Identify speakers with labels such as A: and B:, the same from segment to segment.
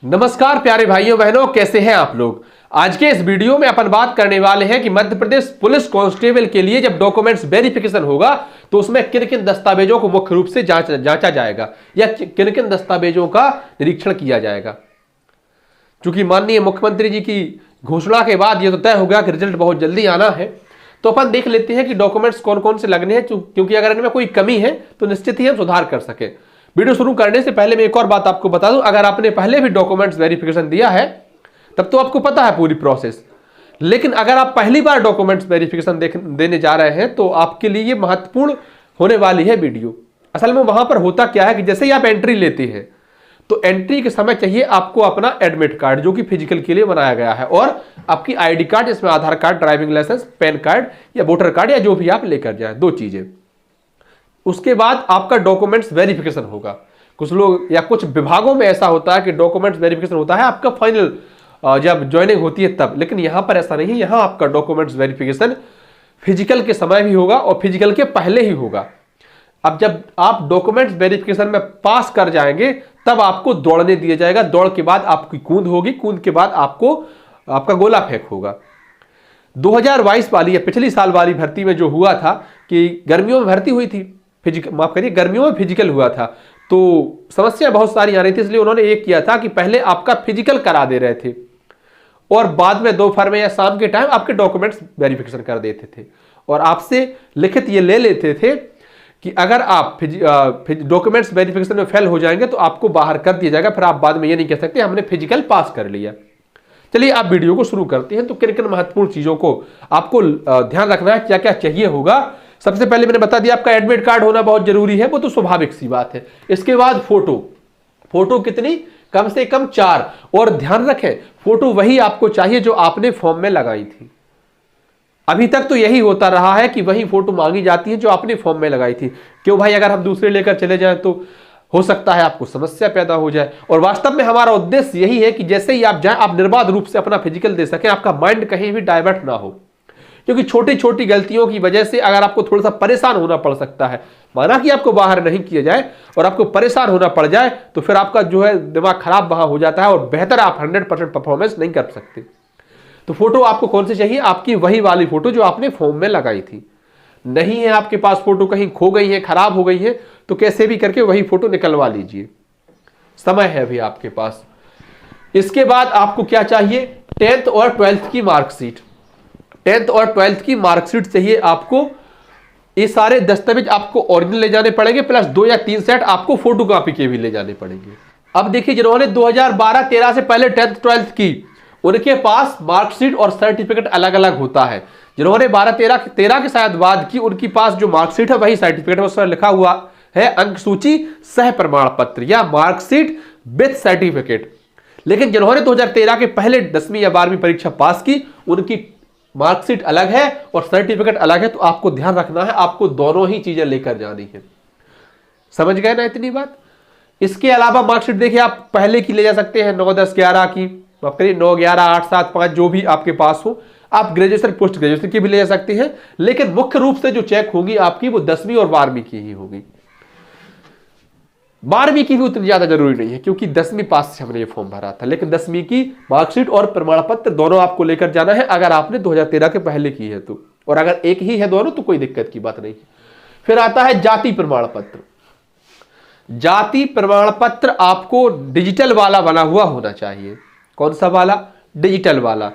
A: नमस्कार प्यारे भाइयों बहनों, कैसे हैं आप लोग। आज के इस वीडियो में अपन बात करने वाले हैं कि मध्य प्रदेश पुलिस कांस्टेबल के लिए जब डॉक्यूमेंट्स वेरिफिकेशन होगा तो उसमें किन किन दस्तावेजों को मुख्य रूप से जांचा जाएगा या किन किन दस्तावेजों का निरीक्षण किया जाएगा। चूंकि माननीय मुख्यमंत्री जी की घोषणा के बाद यह तो तय हो गया कि रिजल्ट बहुत जल्दी आना है, तो अपन देख लेते हैं कि डॉक्यूमेंट्स कौन कौन से लगने हैं, क्योंकि अगर इनमें कोई कमी है तो निश्चित ही हम सुधार कर सकें। वीडियो शुरू करने से पहले मैं एक और बात आपको बता दूं, अगर आपने पहले भी डॉक्यूमेंट्स वेरिफिकेशन दिया है तब तो आपको पता है पूरी प्रोसेस, लेकिन अगर आप पहली बार डॉक्यूमेंट्स वेरिफिकेशन देने जा रहे हैं तो आपके लिए ये महत्वपूर्ण होने वाली है वीडियो। असल में वहां पर होता क्या है कि जैसे ही आप एंट्री लेते हैं तो एंट्री के समय चाहिए आपको अपना एडमिट कार्ड, जो कि फिजिकल के लिए बनाया गया है, और आपकी आईडी कार्ड, इसमें Aadhaar card, driving licence, PAN card या वोटर कार्ड या जो भी आप लेकर जाए, दो चीजें। उसके बाद आपका डॉक्यूमेंट्स वेरिफिकेशन होगा। कुछ लोग या कुछ विभागों में ऐसा होता है कि डॉक्यूमेंट्स वेरिफिकेशन होता है आपका फाइनल जब ज्वाइनिंग होती है तब, लेकिन यहां पर ऐसा नहीं है। यहां आपका डॉक्यूमेंट्स वेरिफिकेशन फिजिकल के समय भी होगा और फिजिकल के पहले ही होगा। अब जब आप डॉक्यूमेंट्स वेरिफिकेशन में पास कर जाएंगे तब आपको दौड़ने दिया जाएगा। दौड़ के बाद आपकी कूद होगी, कूद के बाद आपका गोला फेंक होगा। 2022 वाली या पिछली साल वाली भर्ती में जो हुआ था कि गर्मियों में भर्ती हुई थी, गर्मियों में फिजिकल हुआ था, तो समस्या बहुत सारी आ रही थी, इसलिए उन्होंने एक किया था कि पहले आपका फिजिकल करा दे रहे थे और बाद में दोपहर में या शाम के टाइम आपके डॉक्यूमेंट्स वेरिफिकेशन कर देते थे और आपसे लिखित ये ले लेते थे कि अगर आप डॉक्यूमेंट्स वेरिफिकेशन में फेल हो जाएंगे तो आपको बाहर कर दिया जाएगा। फिर आप बाद में ये नहीं कह सकते हमने फिजिकल पास कर लिया। चलिए आप वीडियो को शुरू करते हैं। तो किन किन महत्वपूर्ण चीजों को आपको ध्यान रखना है, क्या क्या चाहिए होगा। सबसे पहले मैंने बता दिया आपका एडमिट कार्ड होना बहुत जरूरी है, वो तो स्वाभाविक सी बात है। इसके बाद फोटो कितनी, कम से कम 4, और ध्यान रखें फोटो वही आपको चाहिए जो आपने फॉर्म में लगाई थी। अभी तक तो यही होता रहा है कि वही फोटो मांगी जाती है जो आपने फॉर्म में लगाई थी। क्यों भाई, अगर हम दूसरे लेकर चले जाएं तो हो सकता है आपको समस्या पैदा हो जाए। और वास्तव में हमारा उद्देश्य यही है कि जैसे ही आप जाएं आप निर्बाध रूप से अपना फिजिकल दे सकें, आपका माइंड कहीं भी डाइवर्ट ना हो, क्योंकि छोटी छोटी गलतियों की वजह से अगर आपको थोड़ा सा परेशान होना पड़ सकता है, माना कि आपको बाहर नहीं किया जाए और आपको परेशान होना पड़ जाए तो फिर आपका जो है दिमाग खराब वहां हो जाता है और बेहतर आप 100% परफॉर्मेंस नहीं कर सकते। तो फोटो आपको कौन सी चाहिए, आपकी वही वाली फोटो जो आपने फॉर्म में लगाई थी। नहीं है आपके पास फोटो, कहीं खो गई है, खराब हो गई है, तो कैसे भी करके वही फोटो निकलवा लीजिए, समय है अभी आपके पास। इसके बाद आपको क्या चाहिए, 10th और 12th की मार्कशीट। 10th और 12th की मार्कशीट चाहिए आपको। ये सारे दस्तावेज आपको ओरिजिनल ले जाने पड़ेंगे, प्लस 2 या 3 सेट आपको फोटोकॉपी के भी ले जाने पड़ेंगे। अब देखिए, जिन्होंने 2012-13 से पहले 10th 12th की, उनके पास मार्कशीट और सर्टिफिकेट अलग अलग होता है। जिन्होंने 12-13 के शायद बाद की, उनकी पास जो मार्कशीट है वही सर्टिफिकेट है, उस पर लिखा हुआ है अंक सूची सह प्रमाण पत्र या मार्कशीट विथ सर्टिफिकेट। लेकिन जिन्होंने 2013 के पहले 10वीं या 12वीं परीक्षा पास की, उनकी मार्कशीट अलग है और सर्टिफिकेट अलग है। तो आपको ध्यान रखना है, आपको दोनों ही चीजें लेकर जानी है। समझ गए ना इतनी बात। इसके अलावा मार्कशीट देखिए, आप पहले की ले जा सकते हैं, 9, 10, 11 की, 9, 11, 8, 7, 5 जो भी आपके पास हो। आप ग्रेजुएशन पोस्ट ग्रेजुएशन की भी ले जा सकते हैं, लेकिन मुख्य रूप से जो चेक होगी आपकी वो 10वीं और 12वीं की ही होगी। 12वीं की भी उतनी ज्यादा जरूरी नहीं है, क्योंकि 10वीं पास से हमने ये फॉर्म भरा था, लेकिन 10वीं की मार्कशीट और प्रमाण पत्र दोनों आपको लेकर जाना है अगर आपने 2013 के पहले की है तो। और अगर एक ही है दोनों तो कोई दिक्कत की बात नहीं। फिर आता है जाति प्रमाण पत्र। जाति प्रमाण पत्र आपको डिजिटल वाला बना हुआ होना चाहिए। कौन सा वाला, डिजिटल वाला।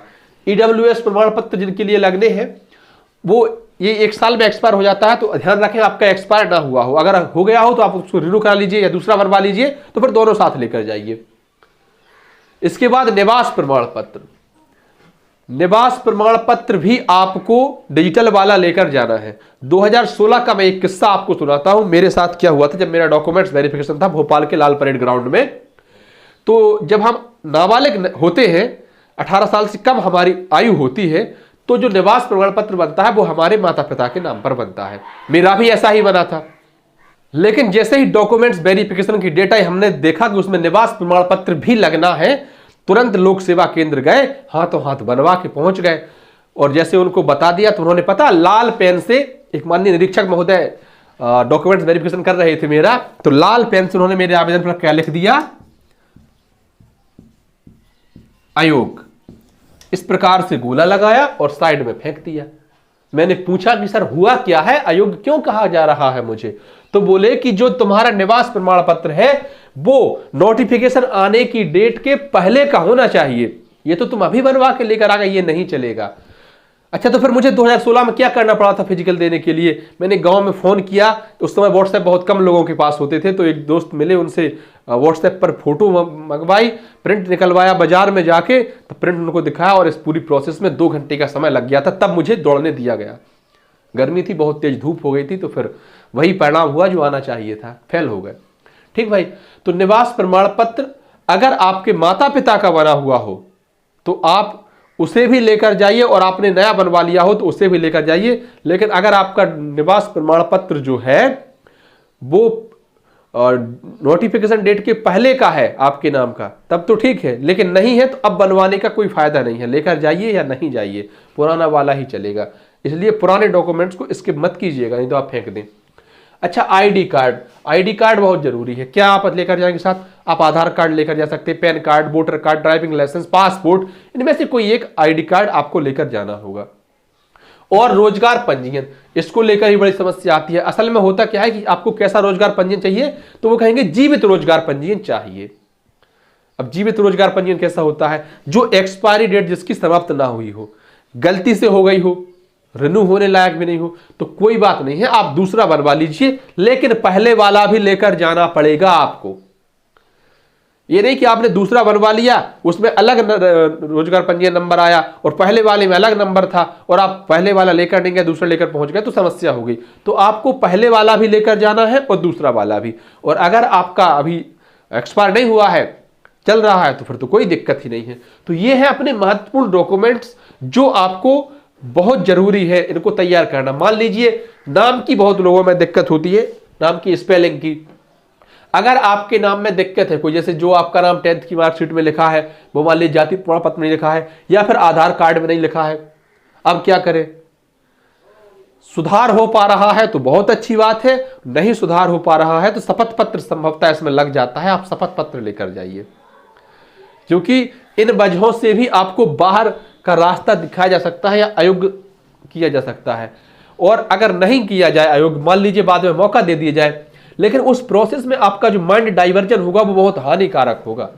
A: ईडब्ल्यूएस प्रमाण पत्र जिनके लिए लगने हैं, वो ये 1 साल में एक्सपायर हो जाता है, तो ध्यान रखें आपका एक्सपायर ना हुआ हो। अगर हो गया हो तो आप उसको रिन्यू करा लीजिए या दूसरा बनवा लीजिए, तो फिर दोनों साथ लेकर जाइए। इसके बाद निवास प्रमाण पत्र। निवास प्रमाण पत्र भी आपको डिजिटल वाला लेकर जाना है। 2016 का मैं एक किस्सा आपको सुनाता हूं, मेरे साथ क्या हुआ था जब मेरा डॉक्यूमेंट्स वेरिफिकेशन था भोपाल के लाल परेड ग्राउंड में। तो जब हम नाबालिग होते हैं, 18 साल से कम हमारी आयु होती है, तो जो निवास प्रमाण पत्र बनता है वो हमारे माता पिता के नाम पर बनता है। मेरा भी ऐसा ही बना था, लेकिन जैसे ही डॉक्यूमेंट्स वेरिफिकेशन की डेट आई, हमने देखा कि उसमें निवास प्रमाण पत्र भी लगना है। तुरंत लोक सेवा केंद्र गए, हाथों हाथ बनवा के पहुंच गए, और जैसे उनको बता दिया तो उन्होंने पता लाल पेन से, एक माननीय निरीक्षक महोदय डॉक्यूमेंट्स वेरिफिकेशन कर रहे थे मेरा, तो लाल पेन से उन्होंने मेरे आवेदन पर क्या लिख दिया, आयोग। इस प्रकार से गोला लगाया और साइड में फेंक दिया। मैंने पूछा कि सर हुआ क्या है, अयोग्य क्यों कहा जा रहा है मुझे? तो बोले कि जो तुम्हारा निवास प्रमाण पत्र है वो नोटिफिकेशन आने की डेट के पहले का होना चाहिए, ये तो तुम अभी बनवा के लेकर आ गए, ये नहीं चलेगा। अच्छा, तो फिर मुझे 2016 में क्या करना पड़ा था फिजिकल देने के लिए? मैंने गांव में फोन किया, उस समय व्हाट्सएप बहुत कम लोगों के पास होते थे, तो एक दोस्त मिले, उनसे व्हाट्सएप पर फोटो मंगवाई, प्रिंट निकलवाया बाजार में जाके, तो प्रिंट उनको दिखाया और इस पूरी प्रोसेस में 2 घंटे का समय लग गया था, तब मुझे दौड़ने दिया गया। गर्मी थी, बहुत तेज धूप हो गई थी, तो फिर वही परिणाम हुआ जो आना चाहिए था, फेल हो गए। ठीक भाई, तो निवास प्रमाण पत्र अगर आपके माता पिता का बना हुआ हो तो आप उसे भी लेकर जाइए, और आपने नया बनवा लिया हो तो उसे भी लेकर जाइए। लेकिन अगर आपका निवास प्रमाण पत्र जो है वो नोटिफिकेशन डेट के पहले का है आपके नाम का, तब तो ठीक है, लेकिन नहीं है तो अब बनवाने का कोई फायदा नहीं है, लेकर जाइए या नहीं जाइए, पुराना वाला ही चलेगा। इसलिए पुराने डॉक्यूमेंट्स को स्किप मत कीजिएगा, नहीं तो आप फेंक दें। अच्छा, आईडी कार्ड, आईडी कार्ड बहुत जरूरी है। क्या आप लेकर जाएंगे साथ? आप आधार कार्ड लेकर जा सकते हैं, PAN card, voter card, driving license, passport, इनमें से कोई एक आईडी कार्ड आपको लेकर जाना होगा। और रोजगार पंजीयन, इसको लेकर ही बड़ी समस्या आती है। असल में होता क्या है कि आपको कैसा रोजगार पंजीयन चाहिए, तो वो कहेंगे जीवित रोजगार पंजीयन चाहिए। अब जीवित रोजगार पंजीयन कैसा होता है? जो एक्सपायरी डेट जिसकी समाप्त ना हुई हो, गलती से हो गई हो, रिन्यू होने लायक भी नहीं हो, तो कोई बात नहीं है, आप दूसरा बनवा लीजिए, लेकिन पहले वाला भी लेकर जाना पड़ेगा आपको। ये नहीं कि आपने दूसरा बनवा लिया, उसमें अलग रोजगार पंजीयन नंबर आया और पहले वाले में अलग नंबर था, और आप पहले वाला लेकर नहीं गए, दूसरा लेकर पहुंच गए, तो समस्या हो गई। तो आपको पहले वाला भी लेकर जाना है और दूसरा वाला भी। और अगर आपका अभी एक्सपायर नहीं हुआ है, चल रहा है, तो फिर तो कोई दिक्कत ही नहीं है। तो ये है अपने महत्वपूर्ण डॉक्यूमेंट्स जो आपको बहुत जरूरी है इनको तैयार करना। मान लीजिए नाम की बहुत लोगों में दिक्कत होती है, नाम की स्पेलिंग की। अगर आपके नाम में दिक्कत है कोई, जैसे जो आपका नाम 10th की मार्कशीट में लिखा है वो मान लीजिए जाति प्रमाण पत्र में नहीं लिखा है, या फिर आधार कार्ड में नहीं लिखा है, अब क्या करें? सुधार हो पा रहा है तो बहुत अच्छी बात है, नहीं सुधार हो पा रहा है तो शपथ पत्र संभवतः इसमें लग जाता है, आप शपथ पत्र लेकर जाइए, क्योंकि इन वजहों से भी आपको बाहर का रास्ता दिखाया जा सकता है या अयोग्य किया जा सकता है। और अगर नहीं किया जाए अयोग्य, मान लीजिए बाद में मौका दे दिया जाए, लेकिन उस प्रोसेस में आपका जो माइंड डाइवर्जन होगा वो बहुत हानिकारक होगा।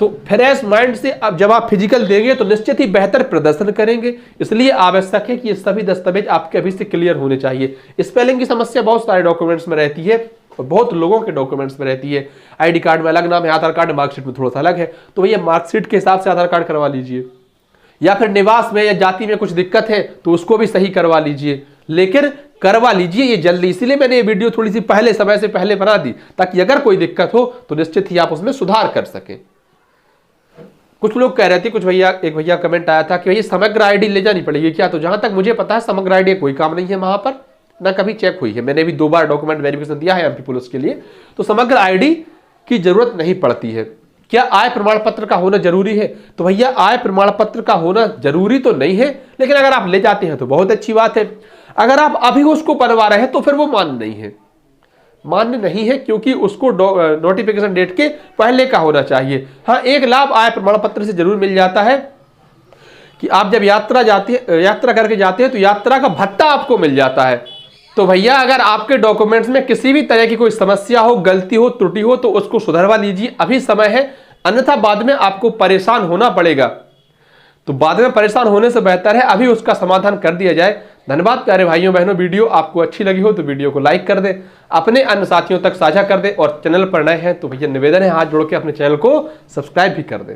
A: तो फ्रेश माइंड से अब जब आप फिजिकल देंगे तो निश्चित ही बेहतर प्रदर्शन करेंगे। इसलिए आवश्यक है कि ये सभी दस्तावेज आपके अभी से क्लियर होने चाहिए। स्पेलिंग की समस्या बहुत सारे डॉक्यूमेंट्स में रहती है और बहुत लोगों के डॉक्यूमेंट्स में रहती है। आईडी कार्ड में अलग नाम है, आधार कार्ड मार्कशीट में थोड़ा सा अलग है, तो भैया मार्कशीट के हिसाब से आधार कार्ड करवा लीजिए, या फिर निवास में या जाति में कुछ दिक्कत है तो उसको भी सही करवा लीजिए, लेकिन करवा लीजिए ये जल्दी। इसीलिए मैंने ये वीडियो थोड़ी सी पहले समय से पहले बना दी, ताकि अगर कोई दिक्कत हो तो निश्चित ही आप उसमें सुधार कर सकें। कुछ लोग कह रहे थे, कुछ भैया, एक भैया कमेंट आया था कि भैया समग्र आईडी ले जानी पड़ेगी क्या? तो जहां तक मुझे पता है समग्र आईडी कोई काम नहीं है वहां पर, ना कभी चेक हुई है। मैंने भी 2 बार डॉक्यूमेंट वेरिफिकेशन दिया है एमपी पुलिस के लिए, तो समग्र आईडी की जरूरत नहीं पड़ती है। क्या आय प्रमाण पत्र का होना जरूरी है? तो भैया आय प्रमाण पत्र का होना जरूरी तो नहीं है, लेकिन अगर आप ले जाते हैं तो बहुत अच्छी बात है। अगर आप अभी उसको बनवा रहे हैं तो फिर वो मान्य नहीं है, मान्य नहीं है, क्योंकि उसको नोटिफिकेशन डेट के पहले का होना चाहिए। हाँ, एक लाभ आय प्रमाण पत्र से जरूर मिल जाता है कि आप जब यात्रा करके जाते हैं तो यात्रा का भत्ता आपको मिल जाता है। तो भैया अगर आपके डॉक्यूमेंट्स में किसी भी तरह की कोई समस्या हो, गलती हो, त्रुटि हो, तो उसको सुधरवा लीजिए, अभी समय है, अन्यथा बाद में आपको परेशान होना पड़ेगा। तो बाद में परेशान होने से बेहतर है अभी उसका समाधान कर दिया जाए। धन्यवाद प्यारे भाइयों बहनों। वीडियो आपको अच्छी लगी हो तो वीडियो को लाइक कर दें, अपने अन्य साथियों तक साझा कर दें, और चैनल पर नए हैं तो भैया निवेदन है हाथ जोड़ के अपने चैनल को सब्सक्राइब भी कर दें।